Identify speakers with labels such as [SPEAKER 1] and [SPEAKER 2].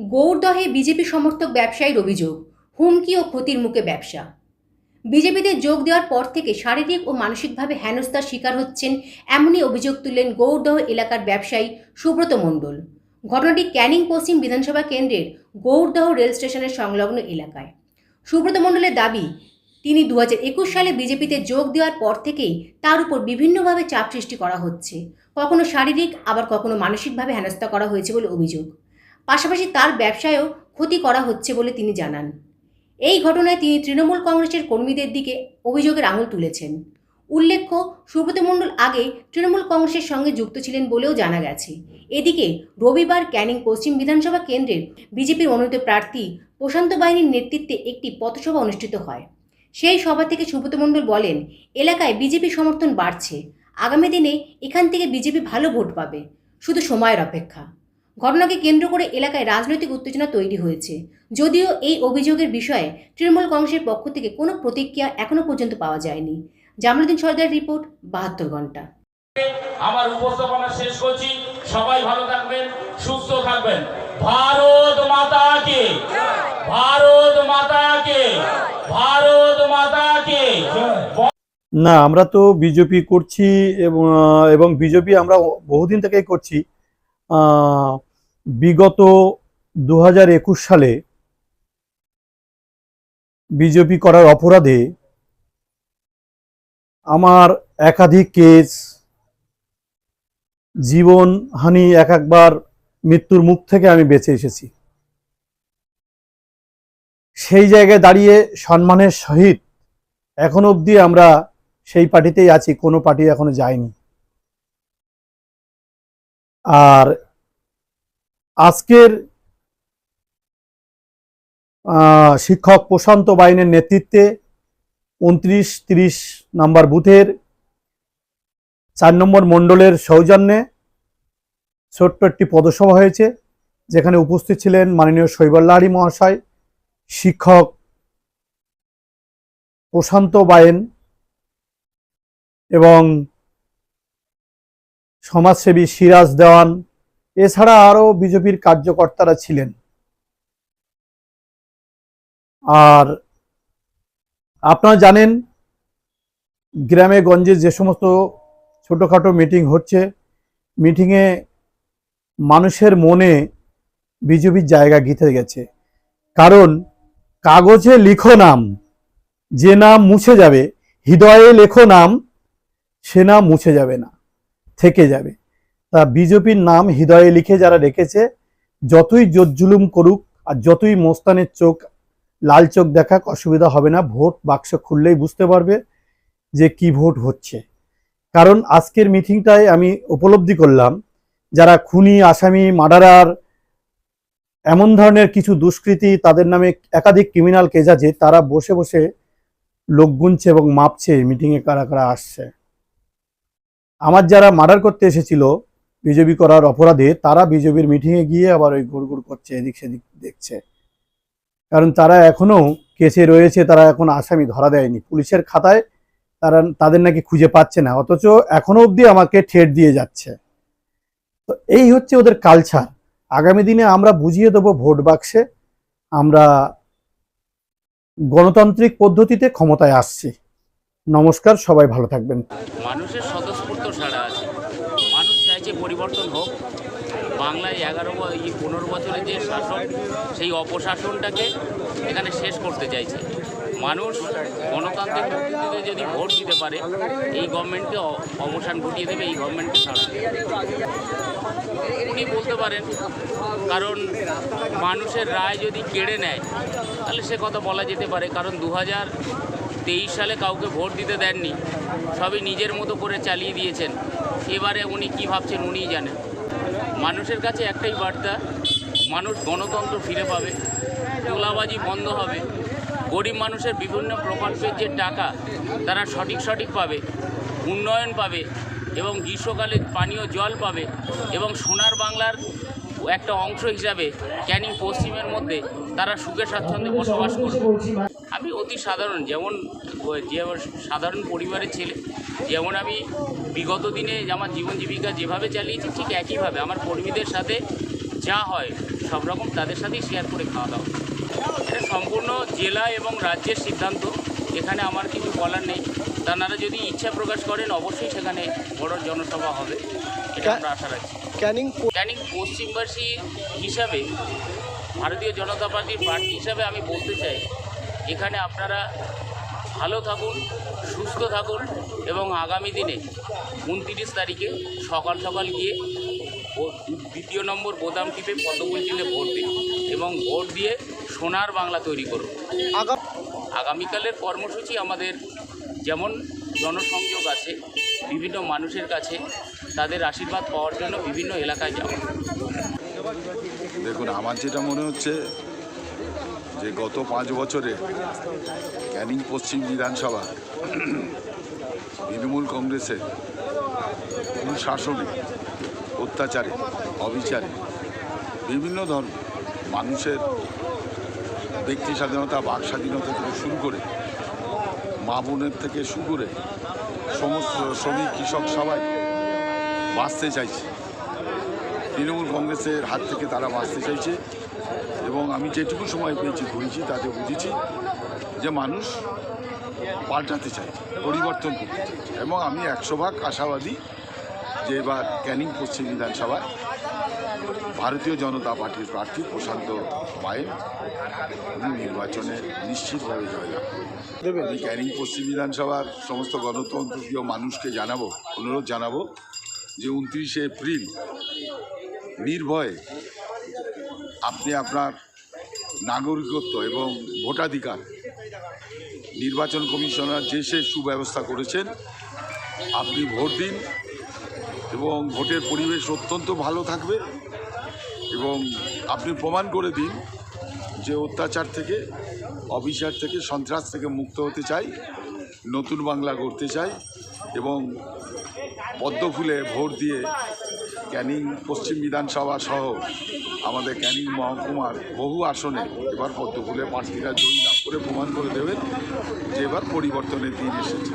[SPEAKER 1] গৌরদহে BJP সমর্থক ব্যবসায়ীর অভিযোগ, হুমকি ও ক্ষতির মুখে ব্যবসা। বিজেপিতে যোগ দেওয়ার পর থেকে শারীরিক ও মানসিকভাবে হেনস্থার শিকার হচ্ছেন এমনই অভিযোগ তুললেন গৌরদহ এলাকার ব্যবসায়ী সুব্রত মণ্ডল। ঘটনাটি ক্যানিং পশ্চিম বিধানসভা কেন্দ্রের গৌরদহ রেল স্টেশনের সংলগ্ন এলাকায়। সুব্রত মণ্ডলের দাবি, তিনি 2021 সালে বিজেপিতে যোগ দেওয়ার পর থেকেই তার উপর বিভিন্নভাবে চাপ সৃষ্টি করা হচ্ছে, কখনো শারীরিক আবার কখনো মানসিকভাবে হেনস্থা করা হয়েছে বলে অভিযোগ। পাশাপাশি তার ব্যবসায়ও ক্ষতি করা হচ্ছে বলে তিনি জানান। এই ঘটনায় তিনি তৃণমূল কংগ্রেসের কর্মীদের দিকে অভিযোগের আঙুল তুলেছেন। উল্লেখ্য, সুব্রত মণ্ডল আগে তৃণমূল কংগ্রেসের সঙ্গে যুক্ত ছিলেন বলেও জানা গেছে। এদিকে রবিবার ক্যানিং পশ্চিম বিধানসভা কেন্দ্রের বিজেপির মনোনীত প্রার্থী প্রশান্ত বাহিনীর নেতৃত্বে একটি পথসভা অনুষ্ঠিত হয়। সেই সভা থেকে সুব্রত মণ্ডল বলেন, এলাকায় বিজেপি সমর্থন বাড়ছে, আগামী দিনে এখান থেকে বিজেপি ভালো ভোট পাবে, শুধু সময়ের অপেক্ষা। ঘটনাকে কেন্দ্র করে এলাকায় রাজনৈতিক উত্তেজনা তৈরি হয়েছে। যদিও এই অভিযোগের বিষয়ে তৃণমূল কংগ্রেসের পক্ষ থেকে কোনো প্রতিক্রিয়া এখনো পর্যন্ত পাওয়া যায়নি। জামালউদ্দিন সর্দারের রিপোর্ট, 72 ঘন্টা।
[SPEAKER 2] আমার উপস্থাপনা শেষ করছি। সবাই ভালো থাকবেন, সুস্থ থাকবেন। ভারত মাতা কি, ভারত মাতা কি, ভারত মাতা কি।
[SPEAKER 3] না, আমরা তো বিজেপি করছি এবং বিজেপি আমরা বহুদিন থেকেই করছি। বিগত 2021 সালে বিজেপি করার অপরাধে আমার একাধিক কেস, জীবনহানি, একবার মৃত্যুর মুখ থেকে আমি বেঁচে এসেছি। সেই জায়গায় দাঁড়িয়ে সম্মানের সহিত এখনো অবধি আমরা সেই পার্টিতেই আছি, কোনো পার্টি এখনো যায়নি। আর আজকের শিক্ষক প্রশান্ত বাইনের নেতৃত্বে 29-30 নম্বর বুথের 4 নম্বর মণ্ডলের সৌজন্যে ছোট্ট একটি পদসভা হয়েছে, যেখানে উপস্থিত ছিলেন মাননীয় শৈবাল লাহিড়ী মহাশয়, শিক্ষক প্রশান্ত বাইন এবং সমাজসেবী সিরাজ দেওয়ান, এছাড়া আরও বিজেপির কার্যকর্তারা ছিলেন। আর আপনারা জানেন, গ্রামে গঞ্জে যে সমস্ত ছোটোখাটো মিটিং হচ্ছে, মিটিংয়ে মানুষের মনে বিজেপির জায়গা গেঁথে গেছে। কারণ কাগজে লিখো নাম, যে নাম মুছে যাবে, হৃদয়ে লেখো নাম, সে নাম মুছে যাবে না, থেকে যাবে। তা বিজেপির নাম হৃদয়ে লিখে যারা রেখেছে, যতই জোর জুলুম করুক আর যতই মোস্তানের চোখ লাল চোখ দেখাক, অসুবিধা হবে না। ভোট বাক্স খুললেই বুঝতে পারবে যে কি ভোট হচ্ছে। কারণ আজকের মিটিংটায় আমি উপলব্ধি করলাম, যারা খুনি, আসামি, মার্ডারার, এমন ধরনের কিছু দুষ্কৃতী, তাদের নামে একাধিক ক্রিমিনাল কেস আছে, তারা বসে বসে লোক গুনছে এবং মাপছে মিটিংয়ে কারা কারা আসছে। আমার যারা মার্ডার করতে এসেছিল বিজেপি করার অপরাধে, তারা বিজেপির মিটিংয়ে গিয়ে আবার ওই ঘুরঘুর করছে, এদিক সেদিক দেখছে। কারণ তারা এখনো কেসে রয়েছে, তারা এখন আসামি ধরা দেয়নি, পুলিশের খাতায় তাদের নাকি খুঁজে পাচ্ছে না, অথচ এখনো অবধি আমাকে ঠেট দিয়ে যাচ্ছে। তো এই হচ্ছে ওদের কালচার। আগামী দিনে আমরা বুঝিয়ে দেবো ভোট বাক্সে আমরা গণতান্ত্রিক পদ্ধতিতে ক্ষমতায় আসছি। নমস্কার, সবাই ভালো থাকবেন।
[SPEAKER 2] মানুষের স্বতঃস্ফূর্ত সাড়া আছে, মানুষ চাইছে পরিবর্তন হোক। বাংলায় 15 বছরের যে শাসন, সেই অপশাসনটাকে এখানে শেষ করতে চাইছে মানুষ। গণতান্ত্রিক পদ্ধতিতে যদি ভোট দিতে পারে, এই গভর্নমেন্টকে অবসান ঘটিয়ে দেবে, এই গভর্নমেন্টকে ছাড়া। উনি বলতে পারেন, কারণ মানুষের রায় যদি কেড়ে নেয় তাহলে সে কথা বলা যেতে পারে। কারণ 2023 সালে কাউকে ভোট দিতে দেননি, সবই নিজের মতো করে চালিয়ে দিয়েছেন। এবারে উনি কি ভাবছেন উনিই জানেন। মানুষের কাছে একটাই বার্তা, মানুষ গণতন্ত্র ফিরে পাবে, তোলাবাজি বন্ধ হবে, গরিব মানুষের বিভিন্ন প্রকল্পের যে টাকা তারা সঠিক পাবে, উন্নয়ন পাবে এবং গ্রীষ্মকালে পানীয় জল পাবে এবং সোনার বাংলার একটা অংশ হিসাবে ক্যানিং পশ্চিমের মধ্যে তারা সুখে স্বাচ্ছন্দ্যে বসবাস করবে। আমি অতি সাধারণ, যেমন সাধারণ পরিবারের ছেলে, যেমন আমি বিগত দিনে আমার জীবন জীবিকা যেভাবে চালিয়েছি, ঠিক একইভাবে আমার কর্মীদের সাথে যা হয় সব রকম তাদের সাথেই শেয়ার করে খাওয়া দাওয়া। এটা সম্পূর্ণ জেলা এবং রাজ্যের সিদ্ধান্ত, এখানে আমার কিছু বলার নেই। তারা যদি ইচ্ছা প্রকাশ করেন অবশ্যই সেখানে বড় জনসভা হবে, এটা আমরা আশা রাখছি।
[SPEAKER 4] ক্যানিং
[SPEAKER 2] পশ্চিমবাসী হিসাবে, ভারতীয় জনতা পার্টির প্রার্থী হিসাবে আমি বলতে চাই, এখানে আপনারা ভালো থাকুন, সুস্থ থাকুন এবং আগামী দিনে 29 তারিখে সকাল সকাল গিয়ে 2 নম্বর বোতাম টিপে পদ্মফুল চিহ্নে ভোট দিন এবং ভোট দিয়ে সোনার বাংলা তৈরি করুন। আগামীকালের কর্মসূচি আমাদের যেমন জনসংযোগ আছে, বিভিন্ন মানুষের কাছে তাদের আশীর্বাদ পাওয়ার জন্য বিভিন্ন এলাকায় যাওয়া।
[SPEAKER 5] দেখুন, আমার যেটা মনে হচ্ছে যে গত 5 বছরে ক্যানিং পশ্চিম বিধানসভা তৃণমূল কংগ্রেসের শাসনে, অত্যাচারে, অবিচারে, বিভিন্ন ধরনের মানুষের ব্যক্তি স্বাধীনতা, বাক স্বাধীনতা থেকে শুরু করে মা বোনের থেকে শুরু করে সমস্ত শ্রমিক, কৃষক সবাই বাঁচতে চাইছে, তৃণমূল কংগ্রেসের হাত থেকে তারা বাঁচতে চাইছে। এবং আমি যেটুকু সময় পেয়েছি, ঘুরেছি, তাতে বুঝেছি যে মানুষ পাল্টাতে চাইছে, পরিবর্তন করতে চাইছে। এবং আমি 100% আশাবাদী যে এবার ক্যানিং পশ্চিম বিধানসভায় ভারতীয় জনতা পার্টির প্রার্থী প্রশান্ত পায়েল উনি নির্বাচনে নিশ্চিতভাবে জয়লাভ করবেন। আমি ক্যানিং পশ্চিম বিধানসভার সমস্ত গণতন্ত্রপ্রিয় মানুষকে অনুরোধ জানাবো যে 29 এপ্রিল নির্ভয়ে আপনি আপনার নাগরিকত্ব এবং ভোটাধিকার নির্বাচন কমিশনার যে সে সুব্যবস্থা করেছেন, আপনি ভোট দিন এবং ভোটের পরিবেশ অত্যন্ত ভালো থাকবে। এবং আপনি প্রমাণ করে দিন যে অত্যাচার থেকে, অবিচার থেকে, সন্ত্রাস থেকে মুক্ত হতে চাই, নতুন বাংলা গড়তে চাই এবং পদ্মফুলে ভোট দিয়ে ক্যানিং পশ্চিম বিধানসভা সহ আমাদের ক্যানিং মহকুমার বহু আসনে এবার পদ্মফুলে প্রার্থীরা জয়ী লাভ করে প্রমাণ করে দেবেন যে এবার পরিবর্তনের দিন এসেছে।